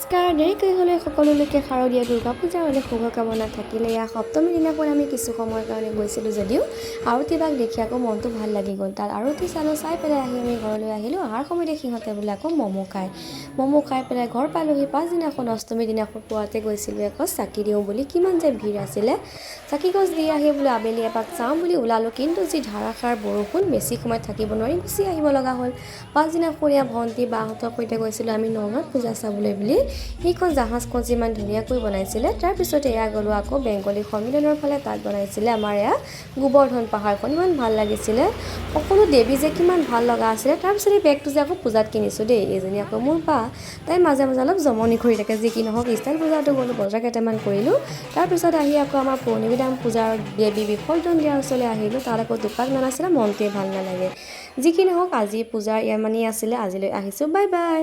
নমস্কাৰ, দেৰিকৈ হ'লে সকলোলৈকে শাৰদীয়া দুৰ্গা পূজাৰ অনেক শুভকামনা থাকিলে। ইয়াৰ সপ্তমী দিনাখন আমি কিছু সময়ৰ কাৰণে গৈছিলোঁ যদিও আৰতিভাগ দেখি আকৌ মনটো ভাল লাগি গ'ল। তাত আৰতি চালোঁ, চাই পেলাই আহি আমি ঘৰলৈ আহিলোঁ। অহাৰ সময়তে সিহঁতে বোলে আকৌ ম'ম' খাই পেলাই ঘৰ পালোহি। পাছদিনাখন অষ্টমীৰ দিনাখন পুৱাতে গৈছিলোঁ আকৌ চাকি দিওঁ বুলি। কিমান যে ভিৰ আছিলে। চাকি গছ দি আহি বোলে আবেলি এপাক চাওঁ বুলি ওলালোঁ, কিন্তু যি ধাৰাসাৰ বৰষুণ, বেছি সময় থাকিব নোৱাৰি গুচি আহিব লগা হ'ল। পাছদিনাখন এয়া ভণ্টি বাহঁতৰ সৈতে গৈছিলোঁ আমি নগাঁৱত পূজা চাবলৈ বুলি। সেইখন জাহাজখন যিমান ধুনীয়াকৈ বনাইছিলে, তাৰপিছতে এয়া গ'লোঁ আকৌ বেংগলী সন্মিলনৰ ফালে। তাত বনাইছিলে আমাৰ এয়া গোবৰ্ধন পাহাৰখন, ইমান ভাল লাগিছিলে। সকলো দেৱী যে কিমান ভাল লগা আছিলে। তাৰপিছত এই বেগটো যে আকৌ পূজাত কিনিছোঁ দেই। এইজনী আকৌ মোৰ বা, তাই মাজে মাজে অলপ জমনি কৰি থাকে। যি কি নহওক ষ্টাইল পূজাটো গ'লোঁ, বজাৰ কেইটামান কৰিলোঁ। তাৰপিছত আহি আকৌ আমাৰ পুৰণি বিধান পূজাৰ দেৱী বিসৰ্জন দিয়াৰ ওচৰলৈ আহিলোঁ। তাত আকৌ দুপাক নানাছিলে, মনটোৱে ভাল নালাগে। যি কি নহওক আজি পূজাৰ ইয়াৰ মানেই আছিলে। আজিলৈ আহিছোঁ, বাই বাই।